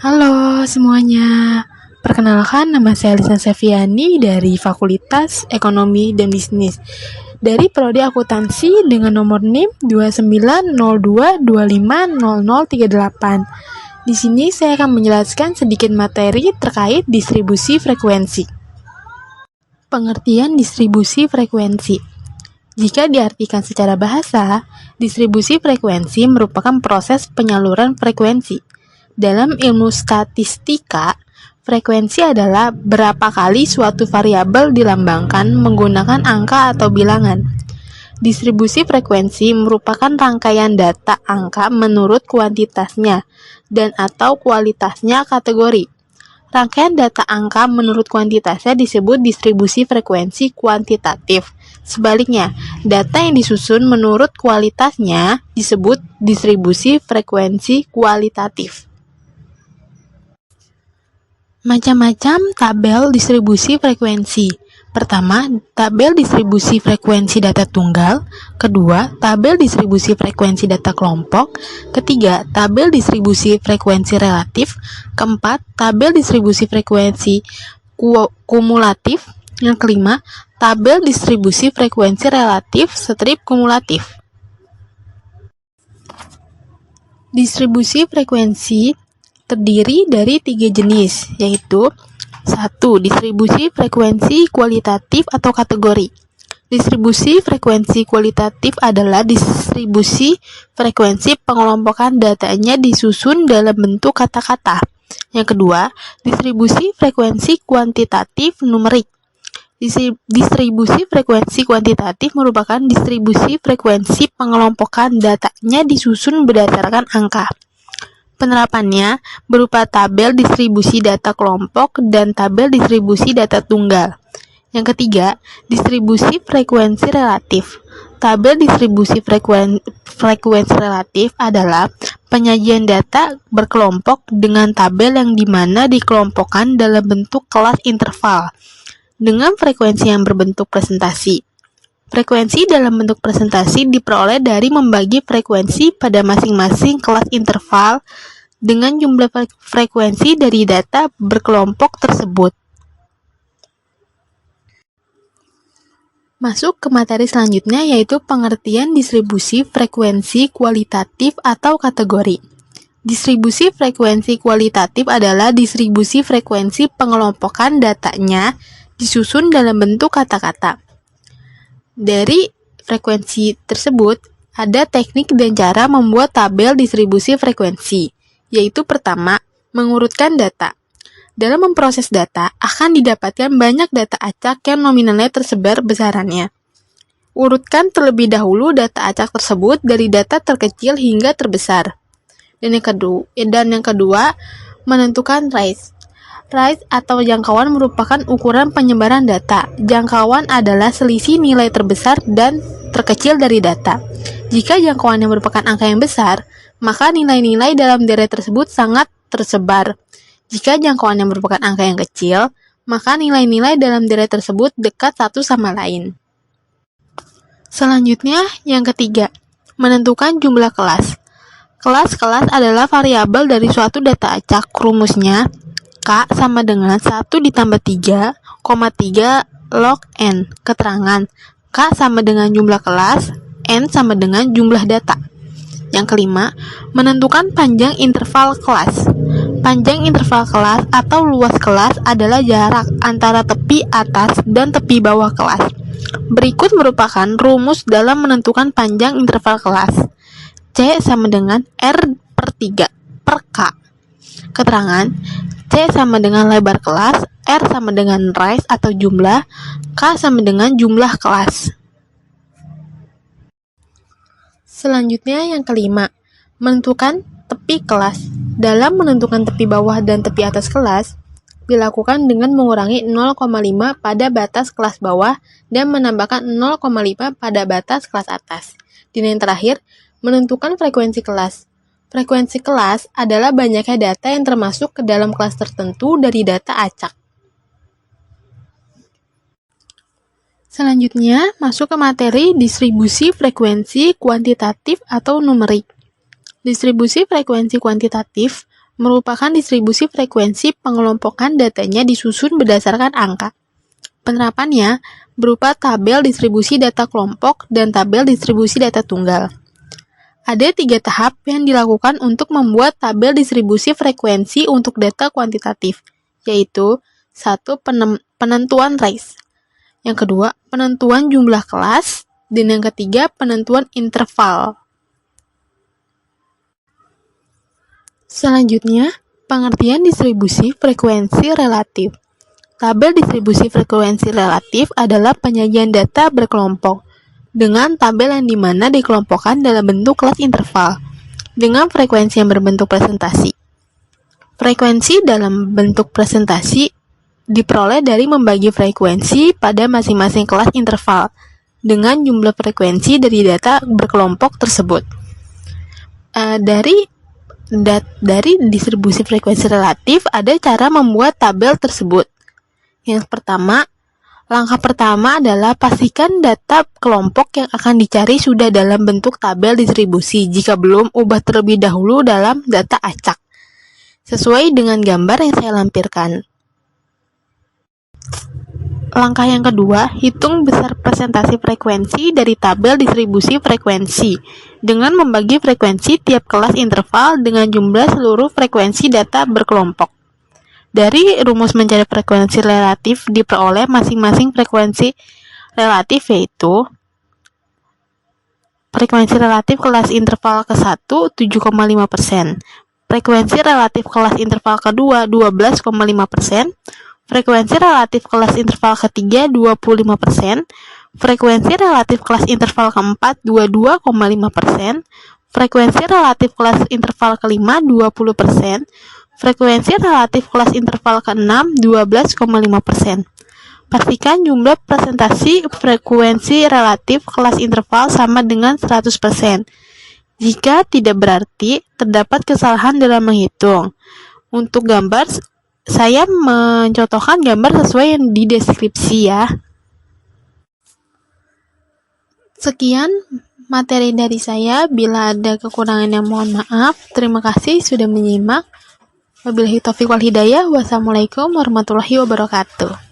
Halo semuanya, perkenalkan nama saya Lisa Seviani dari Fakultas Ekonomi dan Bisnis dari Prodi Akuntansi dengan nomor NIM 2902250038. Di sini saya akan menjelaskan sedikit materi terkait distribusi frekuensi. Pengertian distribusi frekuensi. Jika diartikan secara bahasa, distribusi frekuensi merupakan proses penyaluran frekuensi. Dalam ilmu statistika, frekuensi adalah berapa kali suatu variabel dilambangkan menggunakan angka atau bilangan. Distribusi frekuensi merupakan rangkaian data angka menurut kuantitasnya dan atau kualitasnya kategori. Rangkaian data angka menurut kuantitasnya disebut distribusi frekuensi kuantitatif. Sebaliknya, data yang disusun menurut kualitasnya disebut distribusi frekuensi kualitatif. Macam-macam tabel distribusi frekuensi. Pertama, tabel distribusi frekuensi data tunggal. Kedua, tabel distribusi frekuensi data kelompok. Ketiga, tabel distribusi frekuensi relatif. Keempat, tabel distribusi frekuensi kumulatif. Yang kelima, tabel distribusi frekuensi relatif strip kumulatif. Distribusi frekuensi terdiri dari 3 jenis, yaitu 1. Distribusi frekuensi kualitatif atau kategori. Distribusi frekuensi kualitatif adalah distribusi frekuensi pengelompokan datanya disusun dalam bentuk kata-kata. Yang kedua, distribusi frekuensi kuantitatif numerik. Distribusi frekuensi kuantitatif merupakan distribusi frekuensi pengelompokan datanya disusun berdasarkan angka. Penerapannya berupa tabel distribusi data kelompok dan tabel distribusi data tunggal. Yang ketiga, distribusi frekuensi relatif. Tabel distribusi frekuensi relatif adalah penyajian data berkelompok dengan tabel yang dimana dikelompokkan dalam bentuk kelas interval dengan frekuensi yang berbentuk presentasi. Frekuensi dalam bentuk presentasi diperoleh dari membagi frekuensi pada masing-masing kelas interval dengan jumlah frekuensi dari data berkelompok tersebut. Masuk ke materi selanjutnya, yaitu pengertian distribusi frekuensi kualitatif atau kategori. Distribusi frekuensi kualitatif adalah distribusi frekuensi pengelompokan datanya disusun dalam bentuk kata-kata. Dari frekuensi tersebut, ada teknik dan cara membuat tabel distribusi frekuensi, yaitu pertama, mengurutkan data. Dalam memproses data, akan didapatkan banyak data acak yang nominalnya tersebar besarannya. Urutkan terlebih dahulu data acak tersebut dari data terkecil hingga terbesar. Dan yang kedua, menentukan range. Range atau jangkauan merupakan ukuran penyebaran data. Jangkauan adalah selisih nilai terbesar dan terkecil dari data. Jika jangkauannya merupakan angka yang besar, maka nilai-nilai dalam deret tersebut sangat tersebar. Jika jangkauannya merupakan angka yang kecil, maka nilai-nilai dalam deret tersebut dekat satu sama lain. Selanjutnya, yang ketiga, menentukan jumlah kelas. Kelas-kelas adalah variabel dari suatu data acak. Rumusnya, K sama dengan 1 ditambah 3, 3 log N. Keterangan, K sama dengan jumlah kelas, N sama dengan jumlah data. Yang kelima, menentukan panjang interval kelas. Panjang interval kelas atau luas kelas adalah jarak antara tepi atas dan tepi bawah kelas. Berikut merupakan rumus dalam menentukan panjang interval kelas. C sama dengan R per 3 per K. Keterangan, C sama dengan lebar kelas, R sama dengan range atau jumlah, K sama dengan jumlah kelas. Selanjutnya yang kelima, menentukan tepi kelas. Dalam menentukan tepi bawah dan tepi atas kelas, dilakukan dengan mengurangi 0,5 pada batas kelas bawah dan menambahkan 0,5 pada batas kelas atas. Dan yang terakhir, menentukan frekuensi kelas. Frekuensi kelas adalah banyaknya data yang termasuk ke dalam kelas tertentu dari data acak. Selanjutnya, masuk ke materi distribusi frekuensi kuantitatif atau numerik. Distribusi frekuensi kuantitatif merupakan distribusi frekuensi pengelompokan datanya disusun berdasarkan angka. Penerapannya berupa tabel distribusi data kelompok dan tabel distribusi data tunggal. Ada 3 tahap yang dilakukan untuk membuat tabel distribusi frekuensi untuk data kuantitatif, yaitu 1. Penentuan range, yang kedua, penentuan jumlah kelas, dan yang ketiga, penentuan interval. Selanjutnya, pengertian distribusi frekuensi relatif. Tabel distribusi frekuensi relatif adalah penyajian data berkelompok dengan tabel yang dimana dikelompokkan dalam bentuk kelas interval dengan frekuensi yang berbentuk presentasi. Frekuensi dalam bentuk presentasi diperoleh dari membagi frekuensi pada masing-masing kelas interval dengan jumlah frekuensi dari data berkelompok tersebut. Dari distribusi frekuensi relatif ada cara membuat tabel tersebut. Yang pertama, langkah pertama adalah pastikan data kelompok yang akan dicari sudah dalam bentuk tabel distribusi. Jika belum, ubah terlebih dahulu dalam data acak sesuai dengan gambar yang saya lampirkan. Langkah yang kedua, hitung besar presentasi frekuensi dari tabel distribusi frekuensi dengan membagi frekuensi tiap kelas interval dengan jumlah seluruh frekuensi data berkelompok. Dari rumus mencari frekuensi relatif diperoleh masing-masing frekuensi relatif, yaitu frekuensi relatif kelas interval ke-1 7,5%, frekuensi relatif kelas interval ke-2 12,5%, frekuensi relatif kelas interval ketiga 25%, frekuensi relatif kelas interval keempat 22,5%, frekuensi relatif kelas interval kelima 20%, frekuensi relatif kelas interval keenam 12,5%. Pastikan jumlah presentasi frekuensi relatif kelas interval sama dengan 100%. Jika tidak, berarti terdapat kesalahan dalam menghitung. Untuk gambar, saya mencontohkan gambar sesuai yang di deskripsi ya. Sekian materi dari saya. Bila ada kekurangannya mohon maaf. Terima kasih sudah menyimak. Wabillahi taufiq wal hidayah. Wassalamualaikum warahmatullahi wabarakatuh.